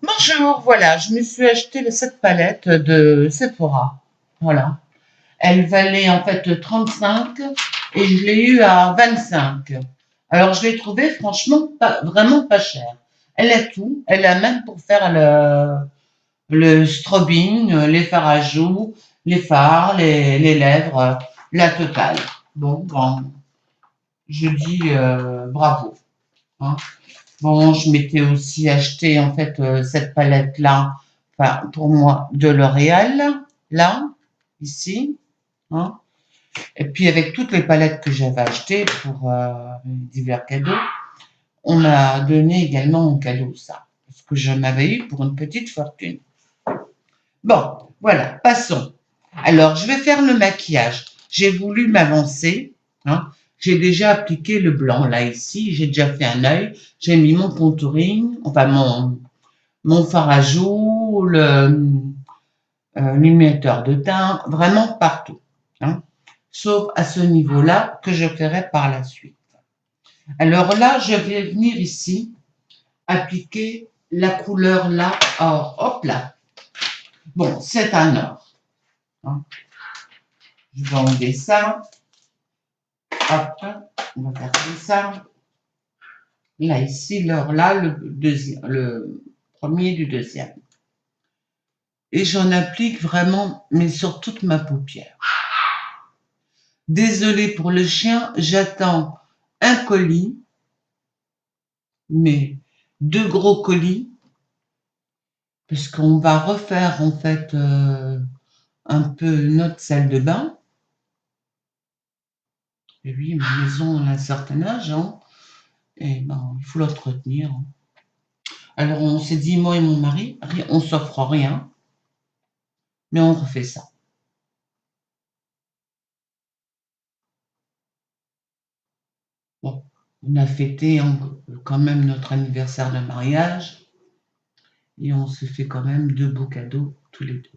Bonjour, voilà, je me suis acheté cette palette de Sephora. Voilà. Elle valait en fait 35 et je l'ai eu à 25. Alors je l'ai trouvée franchement vraiment pas chère. Elle a tout, elle a même pour faire le strobing, les fards à joues, les fards, les lèvres, la totale. Bon, je dis bravo, hein. Bon, je m'étais aussi acheté en fait cette palette-là, enfin pour moi de L'Oréal, là, ici, hein. Et puis avec toutes les palettes que j'avais achetées pour divers cadeaux, on m'a donné également en cadeau ça, parce que j'en avais eu pour une petite fortune. Bon, voilà, passons. Alors, je vais faire le maquillage. J'ai voulu m'avancer, hein. J'ai déjà appliqué le blanc là ici, j'ai déjà fait un œil, j'ai mis mon contouring, enfin mon fard à joues, l'illuminateur de teint, vraiment partout, hein. Sauf à ce niveau-là que je ferai par la suite. Alors là, je vais venir ici appliquer la couleur là, or, hop là. Bon, c'est un or, hein. Je vais enlever ça. Hop, on va faire comme ça. Là, ici, l'or là, le premier du deuxième. Et j'en applique vraiment, mais sur toute ma paupière. Désolée pour le chien, j'attends un colis, mais deux gros colis, parce qu'on va refaire en fait un peu notre salle de bain. Et oui, ma maison a un certain âge, hein, et ben, il faut l'entretenir. Alors on s'est dit, moi et mon mari, on s'offre rien, mais on refait ça. Bon, on a fêté quand même notre anniversaire de mariage et on se fait quand même deux beaux cadeaux tous les deux.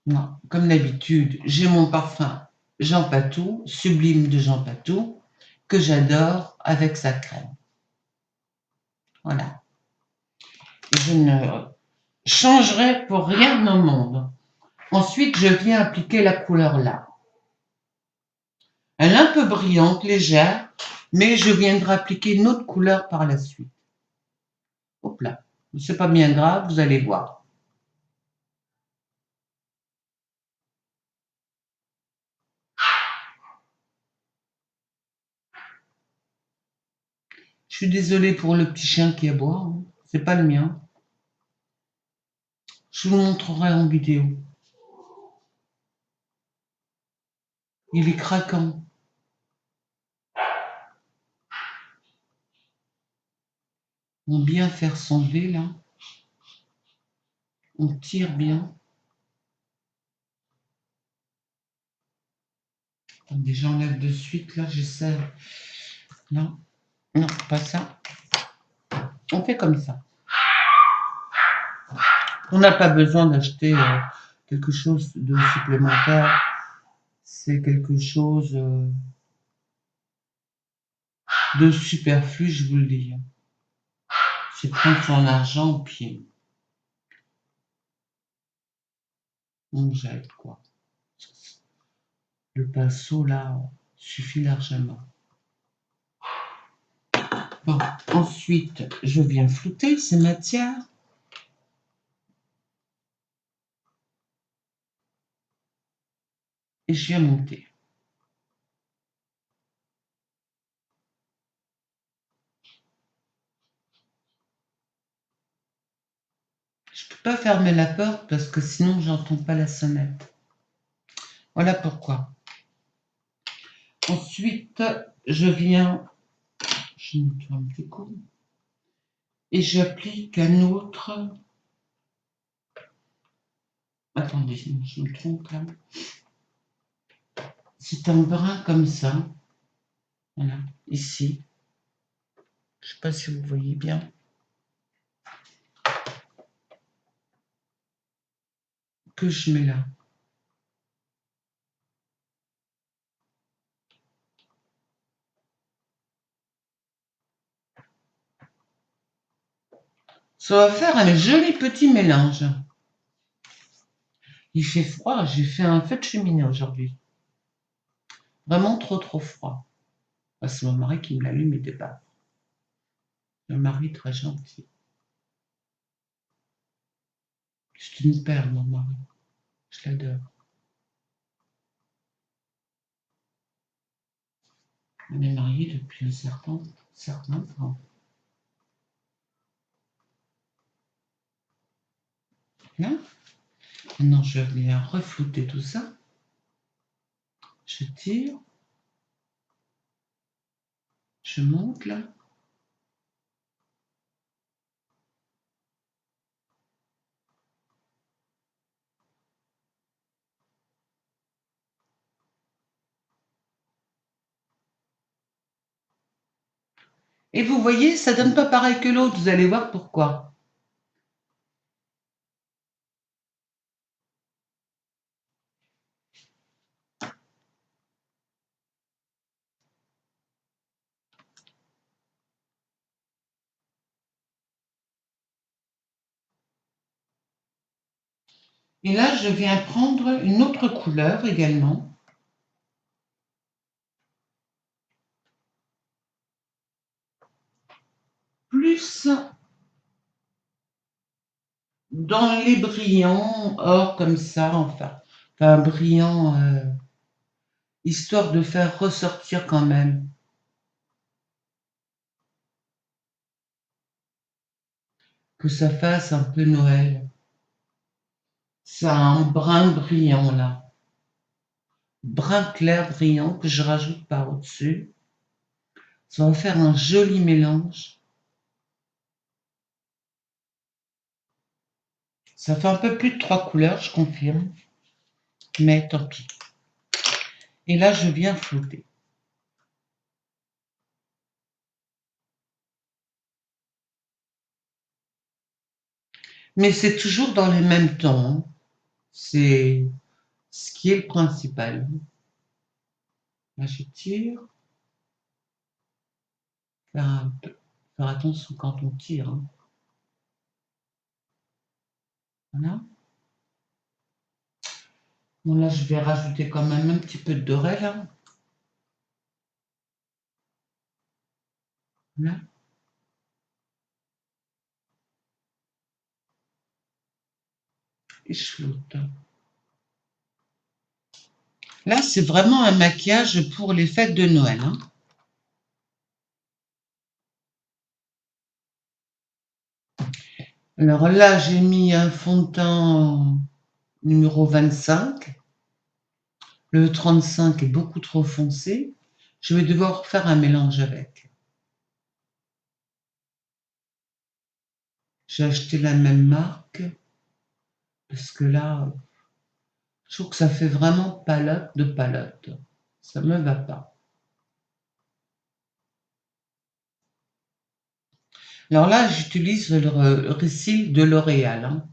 Moi, comme d'habitude, j'ai mon parfum Jean Patou, Sublime de Jean Patou, que j'adore avec sa crème. Voilà. Je ne changerai pour rien au monde. Ensuite, je viens appliquer la couleur là. Elle est un peu brillante, légère, mais je viendrai appliquer une autre couleur par la suite. Hop là. C'est pas bien grave, vous allez voir. Je suis désolée pour le petit chien qui aboie, hein. C'est pas le mien. Je vous le montrerai en vidéo. Il est craquant. On va bien faire sonder là. On tire bien. Attendez, j'enlève de suite là, j'essaie. Non, non, pas ça. On fait comme ça. On n'a pas besoin d'acheter quelque chose de supplémentaire. C'est quelque chose de superflu, je vous le dis. C'est prendre son argent au pied. On jette quoi. Le pinceau là suffit largement. Bon, ensuite, je viens flouter ces matières. Et je viens monter. Je ne peux pas fermer la porte parce que sinon j'entends pas la sonnette. Voilà pourquoi. Ensuite, je viens, je nettoie un petit coup, et j'applique un autre. Attendez, je me trompe là. C'est un brin comme ça. Voilà, ici. Je ne sais pas si vous voyez bien. Que je mets là. Ça va faire un joli petit mélange. Il fait froid, j'ai fait un feu de cheminée aujourd'hui. Vraiment trop froid. C'est mon mari qui me l'allume et débat. Un mari très gentil. C'est une perle, mon mari. Je l'adore. On est mariés depuis un certain temps. Là, maintenant je viens reflouter tout ça. Je tire. Je monte là. Et vous voyez, ça donne pas pareil que l'autre. Vous allez voir pourquoi. Et là, je viens prendre une autre couleur également. Plus dans les brillants, or comme ça, enfin brillant, histoire de faire ressortir quand même. Que ça fasse un peu Noël. C'est un brun brillant là. Brun clair brillant que je rajoute par au-dessus. Ça va faire un joli mélange. Ça fait un peu plus de 3 couleurs, je confirme. Mais tant pis. Et là, je viens flouter. Mais c'est toujours dans les mêmes tons. C'est ce qui est le principal. Là, je tire. Faire attention quand on tire. Hein. Voilà. Bon, là, je vais rajouter quand même un petit peu de doré, là. Là. Et je floute. Là, c'est vraiment un maquillage pour les fêtes de Noël. Hein. Alors là, j'ai mis un fond de teint numéro 25. Le 35 est beaucoup trop foncé. Je vais devoir faire un mélange avec. J'ai acheté la même marque. Parce que là, je trouve que ça fait vraiment palote de palote. Ça me va pas. Alors là, j'utilise le récil de L'Oréal. Hein.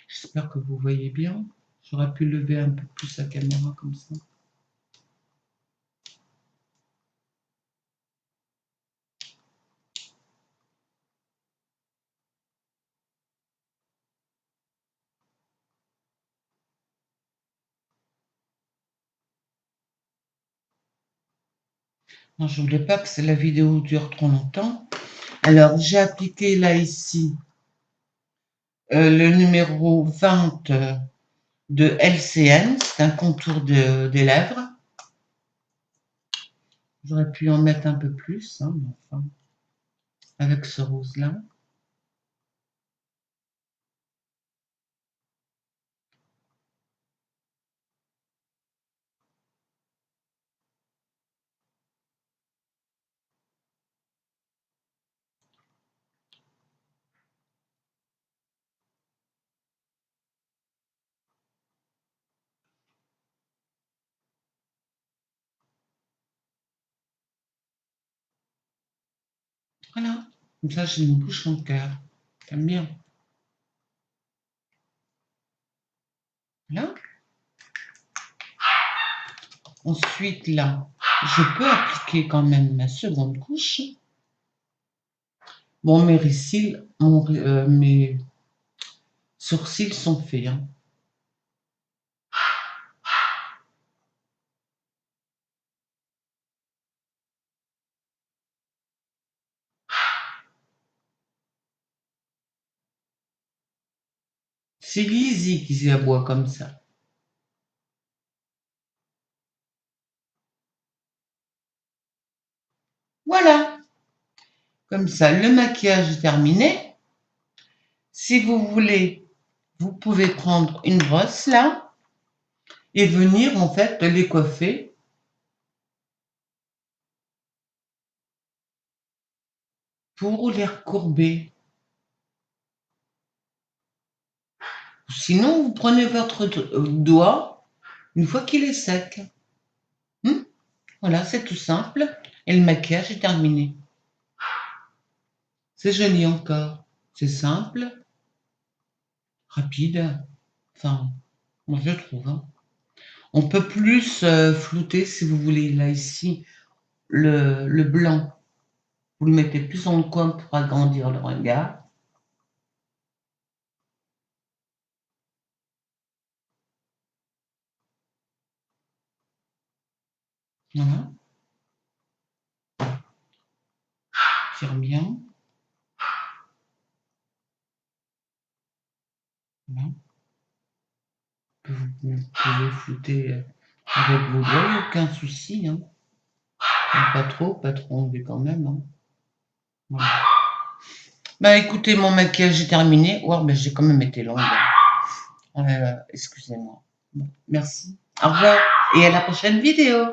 J'espère que vous voyez bien. J'aurais pu lever un peu plus la caméra comme ça. Non, je ne voulais pas que la vidéo dure trop longtemps. Alors, j'ai appliqué là, ici, le numéro 20 de LCN. C'est un contour des lèvres. J'aurais pu en mettre un peu plus, hein, mais enfin, avec ce rose-là. Voilà. Comme ça, j'ai une bouche en cœur. J'aime bien. Là. Ensuite, là, je peux appliquer quand même ma seconde couche. Bon, mes cils, mes sourcils sont faits. Hein. C'est Lizzie qui s'aboie comme ça. Voilà. Comme ça, le maquillage est terminé. Si vous voulez, vous pouvez prendre une brosse là et venir en fait les coiffer. Pour les recourber. Sinon, vous prenez votre doigt une fois qu'il est sec. Voilà, c'est tout simple. Et le maquillage est terminé. C'est joli encore. C'est simple, rapide. Enfin, moi je trouve. Hein. On peut plus flouter si vous voulez. Là, ici, le blanc. Vous le mettez plus dans le coin pour agrandir le regard. Voilà. Tire bien. Voilà. Vous pouvez flouter avec vos doigts, il n'y a aucun souci. Hein. Pas trop enlevé quand même. Hein. Voilà. Bah écoutez, mon maquillage est terminé. Ouais, bah, j'ai quand même été longue. Excusez-moi. Bon, merci. Au revoir et à la prochaine vidéo.